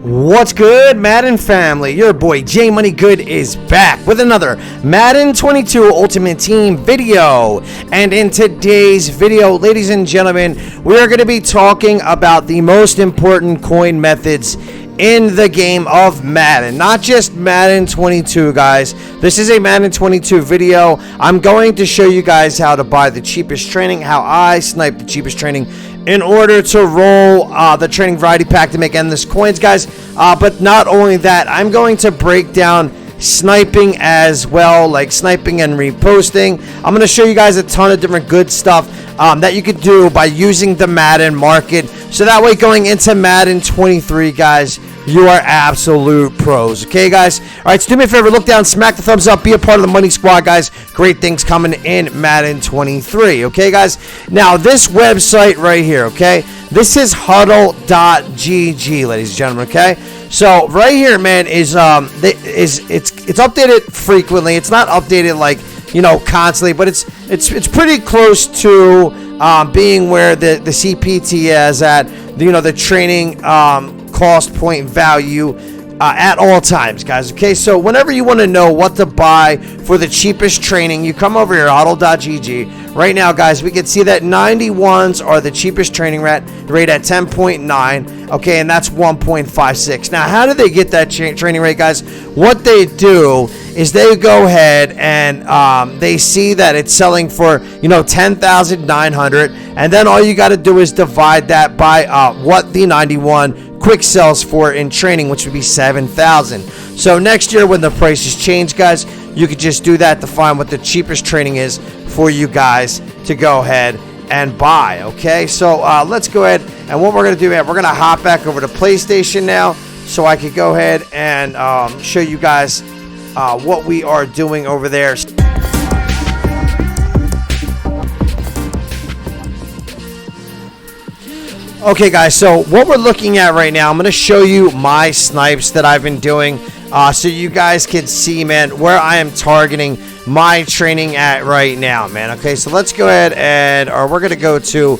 What's good, Madden family? Your boy J Money Good is back with another Madden 22 Ultimate Team video. And in today's video, ladies and gentlemen, we are going to be talking about the most important coin methods in the game of Madden. Not just Madden 22, guys. This is a Madden 22 video. I'm going to show you guys how to buy the cheapest training, how I snipe the cheapest training in order to roll the training variety pack to make endless coins, guys. But not only that, I'm going to break down sniping as well, like sniping and reposting. I'm going to show you guys a ton of different good stuff that you could do by using the Madden market. So that way, going into Madden 23, guys, you are absolute pros. Okay, guys? All right, so do me a favor, look down, smack the thumbs up, be a part of the Money Squad, guys. Great things coming in Madden 23. Okay, guys? Now, this website right here, okay? This is huddle.gg, ladies and gentlemen, okay? So, right here, man, it's updated frequently. It's not updated like, you know, constantly, but it's pretty close to being where the CPT is at, you know, the training cost point value at all times, guys. Okay, so whenever you want to know what to buy for the cheapest training, you come over here, huddle.gg. Right now, guys, we can see that 91s are the cheapest training rate at 10.9. Okay, and that's 1.56. Now, how do they get that training rate, guys? What they do is they go ahead and they see that it's selling for, you know, 10,900, and then all you got to do is divide that by what the 91 quick sells for in training, which would be 7,000. So next year when the prices change, guys, you could just do that to find what the cheapest training is for you guys to go ahead and buy. Okay, so let's go ahead, and what we're gonna do, man, we're gonna hop back over to PlayStation now so I could go ahead and show you guys what we are doing over there. Okay, guys, so what we're looking at right now, I'm going to show you my snipes that I've been doing so you guys can see, man, where I am targeting my training at right now, man. Okay, so let's go ahead and we're going to go to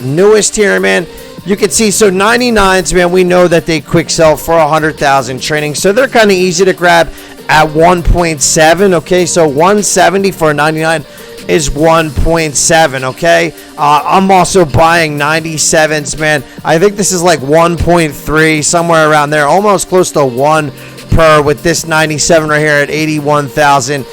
newest here, man. You can see, so 99s, man, we know that they quick sell for 100,000 training, so they're kind of easy to grab at 1.7. Okay, so 170 for a 99 is 1.7. okay, I'm also buying 97s, man. I think this is like 1.3, somewhere around there, almost close to 1 per with this 97 right here at 81,000.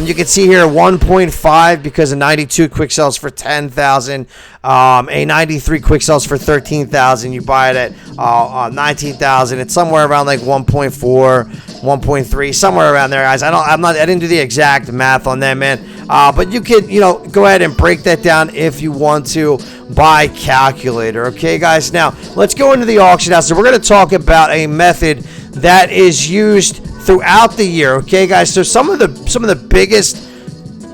You can see here 1.5 because a 92 quick sells for 10,000. A 93 quick sells for 13,000. You buy it at 19,000. It's somewhere around like 1.4, 1.3, somewhere around there, guys. I didn't do the exact math on that, man. But you could, you know, go ahead and break that down if you want to by calculator. Okay, guys. Now let's go into the auction house. So we're going to talk about a method that is used throughout the year. Okay, guys. So some of the biggest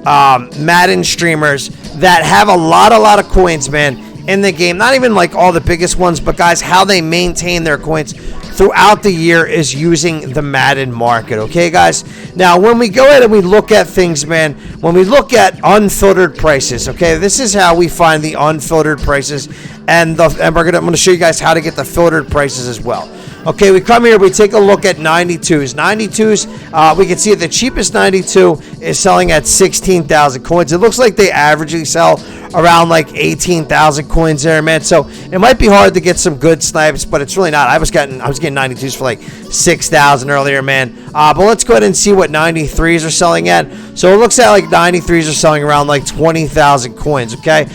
Madden streamers that have a lot of coins, man, in the game. Not even like all the biggest ones, but guys, how they maintain their coins throughout the year is using the Madden market. Okay, guys. Now, when we go ahead and we look at things, man, when we look at unfiltered prices, okay, this is how we find the unfiltered prices, and I'm going to show you guys how to get the filtered prices as well. Okay, we come here, we take a look at 92s. 92s, we can see the cheapest 92 is selling at 16,000 coins. It looks like they averagely sell around like 18,000 coins there, man. So it might be hard to get some good snipes, but it's really not. I was getting 92s for like 6,000 earlier, man. But let's go ahead and see what 93s are selling at. So it looks like 93s are selling around like 20,000 coins. Okay,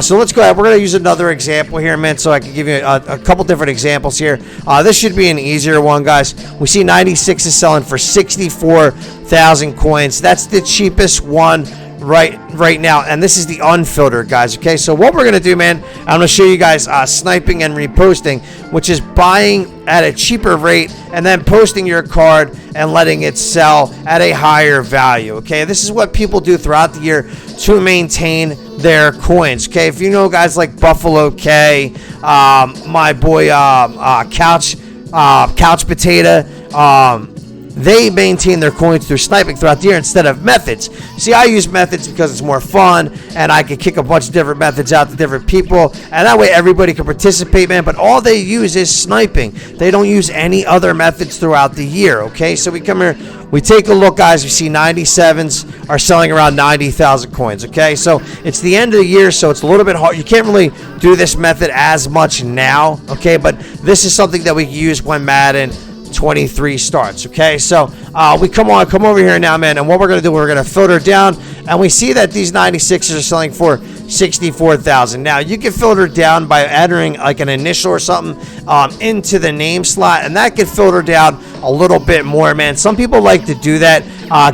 so let's go ahead. We're gonna use another example here, man, so I can give you a couple different examples here. This should be an easier one, guys. We see 96 is selling for 64,000 coins. That's the cheapest one right now, and this is the unfiltered, guys. Okay, so what we're gonna do, man, I'm gonna show you guys sniping and reposting, which is buying at a cheaper rate and then posting your card and letting it sell at a higher value. Okay, this is what people do throughout the year to maintain their coins. Okay, if you know guys like Buffalo K, my boy Couch Potato, they maintain their coins through sniping throughout the year instead of methods. See, I use methods because it's more fun, and I can kick a bunch of different methods out to different people, and that way everybody can participate, man. But all they use is sniping. They don't use any other methods throughout the year, okay? So we come here, we take a look, guys. We see 97s are selling around 90,000 coins, okay? So it's the end of the year, so it's a little bit hard. You can't really do this method as much now, okay? But this is something that we can use when Madden 23 starts, okay? So we come over here now, man, and what we're gonna do, we're gonna filter down, and we see that these 96s are selling for 64,000. Now you can filter down by entering like an initial or something into the name slot, and that can filter down a little bit more, man. Some people like to do that,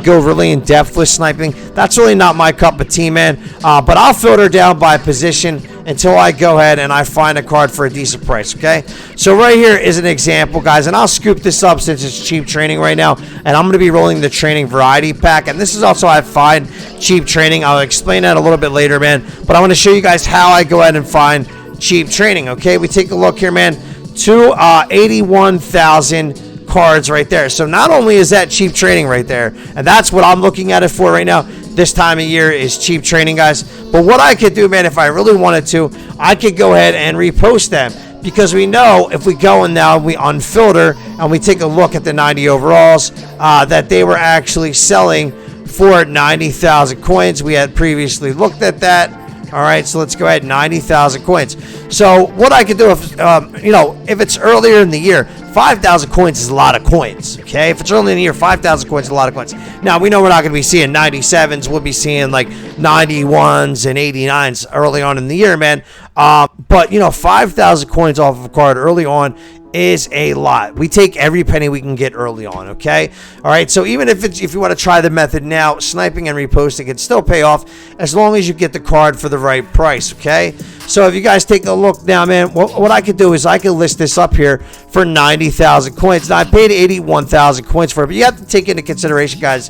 go really in depth with sniping. That's really not my cup of tea, man. But I'll filter down by position until I go ahead and I find a card for a decent price, okay? So right here is an example, guys, and I'll scoop this up since it's cheap training right now, and I'm going to be rolling the training variety pack, and this is also how I find cheap training. I'll explain that a little bit later, man, but I want to show you guys how I go ahead and find cheap training, okay? We take a look here, man, to 81,000 cards right there. So not only is that cheap training right there, and that's what I'm looking at it for right now, this time of year is cheap training, guys. But what I could do, man, if I really wanted to, I could go ahead and repost them, because we know if we go and now we unfilter and we take a look at the 90 overalls, that they were actually selling for 90,000 coins. We had previously looked at that. All right, so let's go ahead, 90,000 coins. So what I could do if, if it's earlier in the year, 5,000 coins is a lot of coins, okay? If it's early in the year, 5,000 coins is a lot of coins. Now, we know we're not going to be seeing 97s. We'll be seeing like 91s and 89s early on in the year, man. But, 5,000 coins off of a card early on is a lot. We take every penny we can get early on, okay? All right, so even if you want to try the method now, sniping and reposting can still pay off as long as you get the card for the right price, okay? So if you guys take a look now, man, what I could do is I could list this up here for 90,000 coins. Now, I paid 81,000 coins for it, but you have to take into consideration, guys,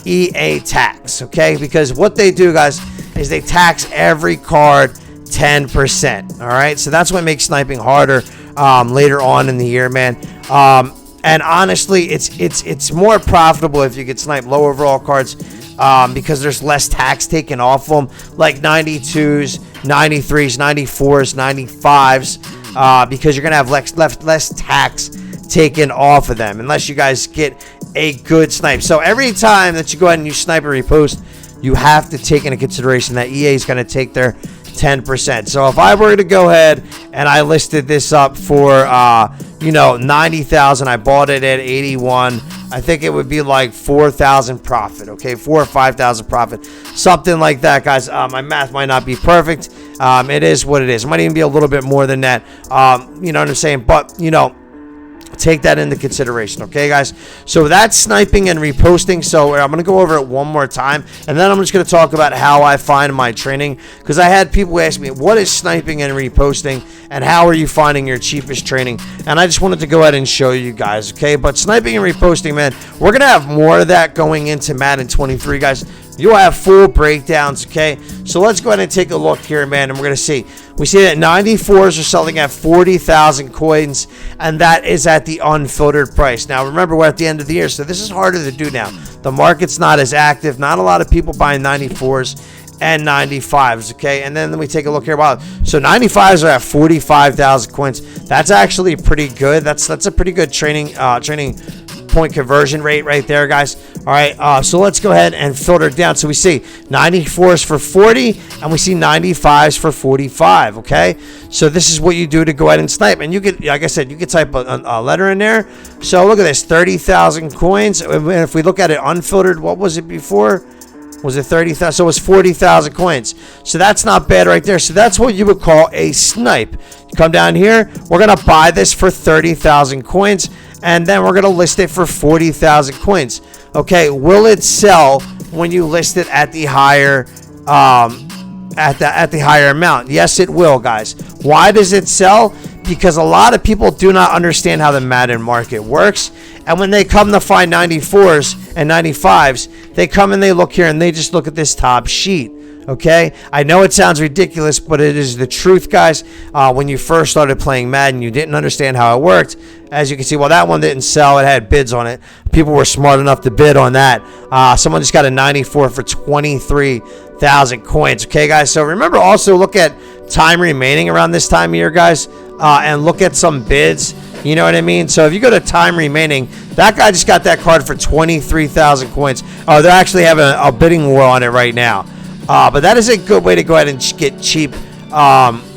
EA tax, okay? Because what they do, guys, is they tax every card 10%, all right? So that's what makes sniping harder later on in the year, man. And honestly, it's more profitable if you get sniped low overall cards, because there's less tax taken off them, like 92s, 93s, 94s, 95s, because you're gonna have less tax taken off of them, unless you guys get a good snipe. So every time that you go ahead and you snipe or repost, you have to take into consideration that EA is going to take their 10%. So if I were to go ahead and I listed this up for 90,000, I bought it at 81, I think it would be like 4,000 profit, okay? 4 or 5,000 profit, something like that, guys. My math might not be perfect. It is what it is. It might even be a little bit more than that. You know what I'm saying? But take that into consideration, okay, guys? So that's sniping and reposting. So I'm going to go over it one more time, and then I'm just going to talk about how I find my training, because I had people ask me, what is sniping and reposting, and how are you finding your cheapest training? And I just wanted to go ahead and show you guys, okay? But sniping and reposting, man, we're going to have more of that going into Madden 23, guys. You'll have full breakdowns, okay? So let's go ahead and take a look here, man, and we're going to see. We see that 94s are selling at 40,000 coins, and that is at the unfiltered price. Now, remember, we're at the end of the year, so this is harder to do now. The market's not as active. Not a lot of people buying 94s and 95s, okay? And then we take a look here. Wow. So 95s are at 45,000 coins. That's actually pretty good. That's a pretty good training point conversion rate right there, guys. All right, so let's go ahead and filter it down. So we see 94s for 40, and we see 95s for 45, okay? So this is what you do to go ahead and snipe. And you could, like I said, you could type a letter in there. So look at this, 30,000 coins. And if we look at it unfiltered, what was it before? Was it 30,000? So it was 40,000 coins. So that's not bad right there. So that's what you would call a snipe. You come down here, we're going to buy this for 30,000 coins, and then we're going to list it for 40,000 coins. Okay, will it sell when you list it at the higher at the higher amount? Yes, it will, guys. Why does it sell? Because a lot of people do not understand how the Madden market works, and when they come to find 94s and 95s, they come and they look here and they just look at this top sheet. Okay, I know it sounds ridiculous, but it is the truth, guys. When you first started playing Madden, you didn't understand how it worked. As you can see, well, that one didn't sell. It had bids on it. People were smart enough to bid on that. Someone just got a 94 for 23,000 coins. Okay, guys. So remember, also look at time remaining around this time of year, guys, and look at some bids. You know what I mean? So if you go to time remaining, that guy just got that card for 23,000 coins. Oh, they're actually having a bidding war on it right now. But that is a good way to go ahead and get cheap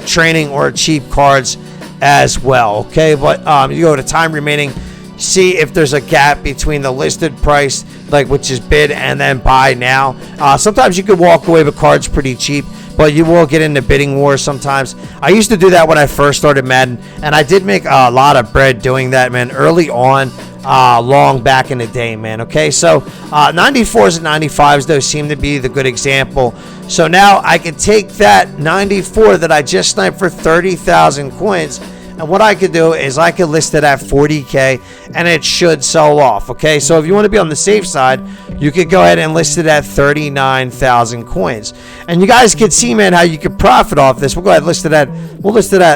training or cheap cards as well. Okay, but you go to time remaining, see if there's a gap between the listed price, like which is bid, and then buy now. Sometimes you could walk away with cards pretty cheap, but you will get into bidding wars sometimes. I used to do that when I first started Madden, and I did make a lot of bread doing that, man, early on. Long back in the day, man. Okay, so 94s and 95s, though, seem to be the good example. So now I can take that 94 that I just sniped for 30,000 coins, and what I could do is I could list it at 40K, and it should sell off. Okay, so if you want to be on the safe side, you could go ahead and list it at 39,000 coins, and you guys can see, man, how you could profit off this. We'll go ahead and list it at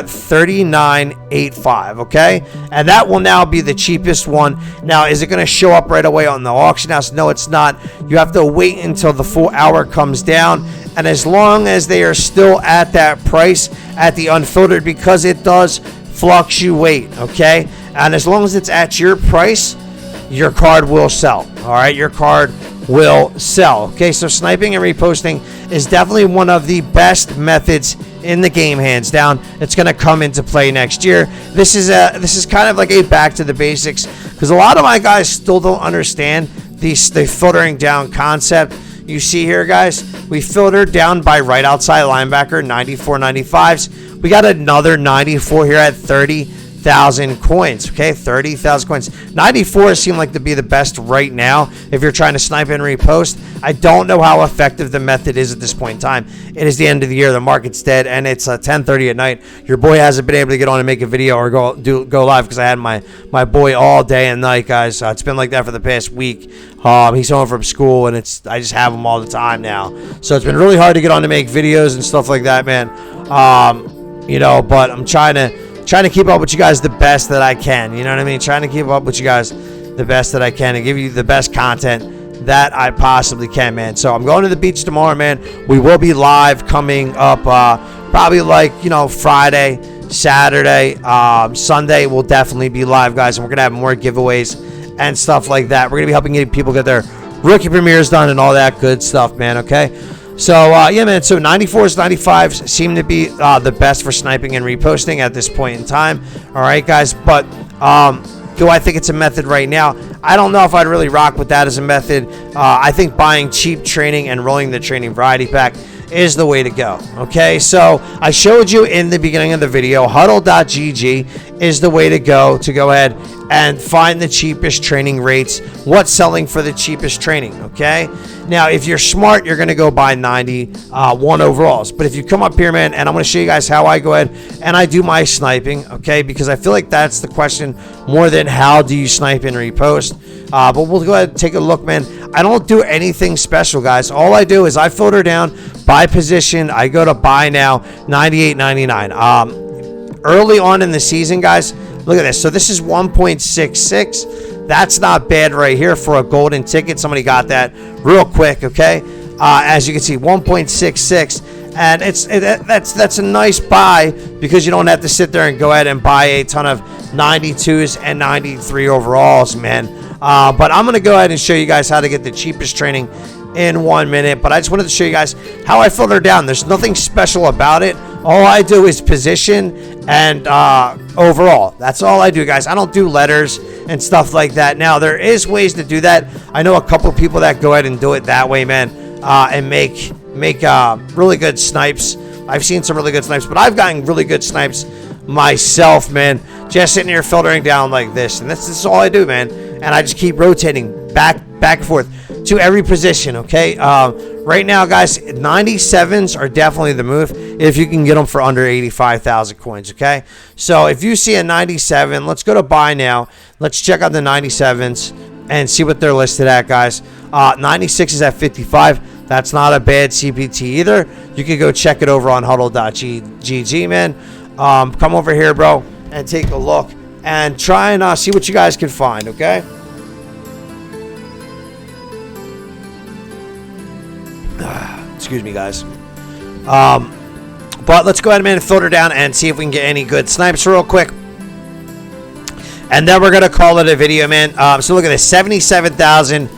39.85. Okay, and that will now be the cheapest one. Now, is it going to show up right away on the auction house? No, it's not. You have to wait until the full hour comes down, and as long as they are still at that price at the unfiltered, because it does fluctuate, okay, and as long as it's at your price, your card will sell. All right, your card will sell. Okay, so sniping and reposting is definitely one of the best methods in the game, hands down. It's going to come into play next year. This is kind of like a back to the basics, because a lot of my guys still don't understand the filtering down concept. You see here, guys, we filtered down by right outside linebacker, 94, 95s. We got another 94 here at 30,000 coins. Okay, 30,000 coins. 94 seem like to be the best right now if you're trying to snipe and repost. I don't know how effective the method is at this point in time. It is the end of the year. The market's dead, and it's 10:30 at night. Your boy hasn't been able to get on and make a video or go live because I had my boy all day and night, guys. It's been like that for the past week. He's home from school, and I just have him all the time now. So it's been really hard to get on to make videos and stuff like that, man. You know, but I'm trying to keep up with you guys the best that I can. You know what I mean? Trying to keep up with you guys the best that I can and give you the best content that I possibly can, man. So I'm going to the beach tomorrow, man. We will be live coming up probably like, you know, Friday, Saturday, Sunday. We'll definitely be live, guys, and we're going to have more giveaways and stuff like that. We're going to be helping people get their rookie premieres done and all that good stuff, man, okay? So, yeah, man, so 94s, 95s seem to be the best for sniping and reposting at this point in time. All right, guys, but do I think it's a method right now? I don't know if I'd really rock with that as a method. I think buying cheap training and rolling the training variety pack is the way to go. Okay, so I showed you in the beginning of the video, huddle.gg is the way to go ahead and find the cheapest training rates, what's selling for the cheapest training. Okay, now if you're smart, you're going to go buy 91 overalls, but if you come up here, man, and I'm going to show you guys how I go ahead and I do my sniping, okay, because I feel like that's the question more than how do you snipe and repost. But we'll go ahead and take a look, man. I don't do anything special, guys. All I do is I filter down by position. I go to buy now, 98.99. Early on in the season, guys, look at this. So this is 1.66. That's not bad right here for a golden ticket. Somebody got that real quick, okay? As you can see, 1.66. And that's a nice buy because you don't have to sit there and go ahead and buy a ton of 92s and 93 overalls, man. But I'm going to go ahead and show you guys how to get the cheapest training in 1 minute. But I just wanted to show you guys how I filter down. There's nothing special about it. All I do is position and overall. That's all I do, guys. I don't do letters and stuff like that. Now, there is ways to do that. I know a couple of people that go ahead and do it that way, man, and make really good snipes. I've seen some really good snipes, but I've gotten really good snipes myself, man, just sitting here filtering down like this. And this is all I do, man. And I just keep rotating back and forth to every position, okay? Right now, guys, 97s are definitely the move if you can get them for under 85,000 coins, okay? So if you see a 97, let's go to buy now. Let's check out the 97s and see what they're listed at, guys. 96 is at 55. That's not a bad CPT either. You can go check it over on huddle.gg, man. Come over here, bro, and take a look and try and see what you guys can find, okay? Excuse me, guys. But let's go ahead, man, and filter down and see if we can get any good snipes real quick. And then we're going to call it a video, man. So look at this, 77,000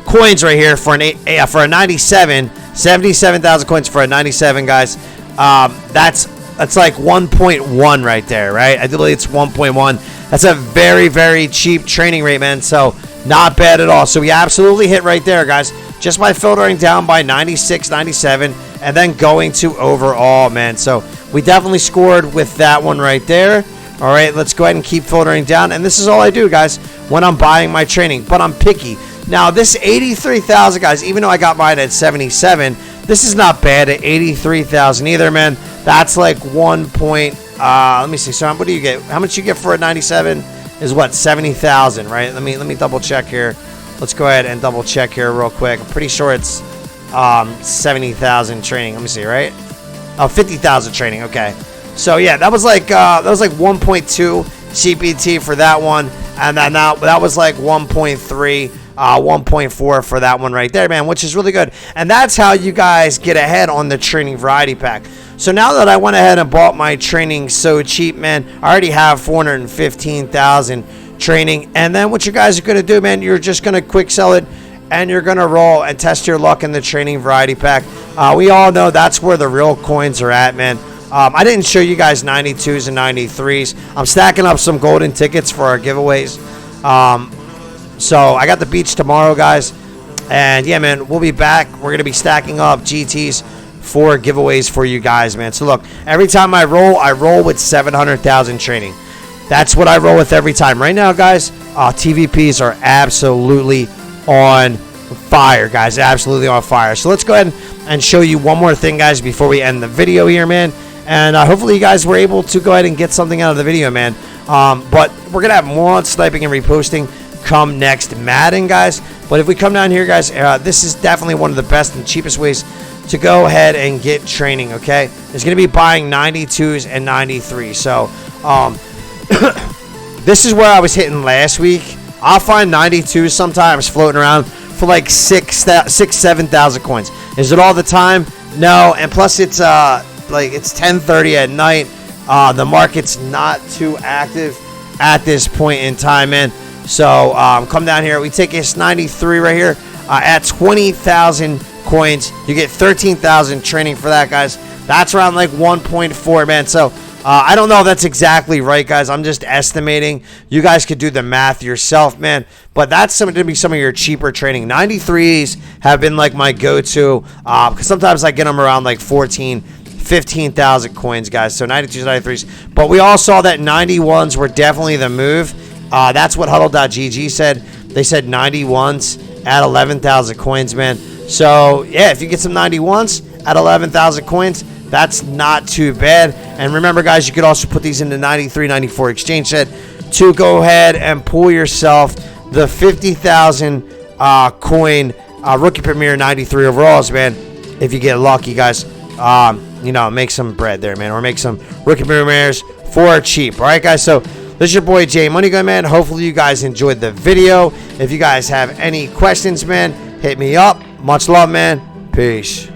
coins right here for a 97. 77,000 coins for a 97, guys. That's like 1.1 right there, right? I do believe it's 1.1. That's a very, very cheap training rate, man. So not bad at all. So we absolutely hit right there, guys, just by filtering down by 96, 97, and then going to overall, man. So we definitely scored with that one right there. All right, let's go ahead and keep filtering down. And this is all I do, guys, when I'm buying my training. But I'm picky. Now, this 83,000, guys, even though I got mine at 77, this is not bad at 83,000 either, man. That's like let me see. So what do you get? How much you get for a 97 is what? 70,000, right? Let me double check here. Let's go ahead and double check here real quick. I'm pretty sure it's 70,000 training. Let me see, right? Oh, 50,000 training. Okay. So yeah, that was like 1.2 CPT for that one, and then that was like 1.3, 1.4 for that one right there, man, which is really good. And that's how you guys get ahead on the training variety pack. So now that I went ahead and bought my training so cheap, man, I already have 415,000 training. And then what you guys are gonna do, man, you're just gonna quick sell it, and you're gonna roll and test your luck in the training variety pack. We all know that's where the real coins are at, man. I didn't show you guys 92s and 93s. I'm stacking up some golden tickets for our giveaways. So I got the beach tomorrow, guys. And yeah, man, we'll be back. We're going to be stacking up GTs for giveaways for you guys, man. So look, every time I roll with 700,000 training. That's what I roll with every time. Right now, guys, TVPs are absolutely on fire, guys. Absolutely on fire. So let's go ahead and show you one more thing, guys, before we end the video here, man. And hopefully you guys were able to go ahead and get something out of the video, man. But we're going to have more on sniping and reposting come next Madden, guys. But if we come down here, guys, this is definitely one of the best and cheapest ways to go ahead and get training, okay? It's going to be buying 92s and 93s. So this is where I was hitting last week. I'll find 92s sometimes floating around for like 7,000 coins. Is it all the time? No. And plus it's like it's 10:30 at night. The market's not too active at this point in time, man. So come down here. We take this 93 right here at 20,000 coins. You get 13,000 training for that, guys. That's around like 1.4, man. So I don't know if that's exactly right, guys. I'm just estimating. You guys could do the math yourself, man. But that's going to be some of your cheaper training. 93s have been like my go-to because sometimes I get them around like 15,000 coins, guys. So 92s, 93s. But we all saw that 91s were definitely the move. That's what huddle.gg said. They said 91s at 11,000 coins, man. So yeah, if you get some 91s at 11,000 coins, that's not too bad. And remember, guys, you could also put these into 93, 94 exchange set to go ahead and pull yourself the 50,000 coin rookie premier 93 overalls, man. If you get lucky, guys, you know, make some bread there, man, or make some rookie premiers for cheap. All right, guys. So this is your boy Jay Money Gun, man. Hopefully you guys enjoyed the video. If you guys have any questions, man, hit me up. Much love, man. Peace.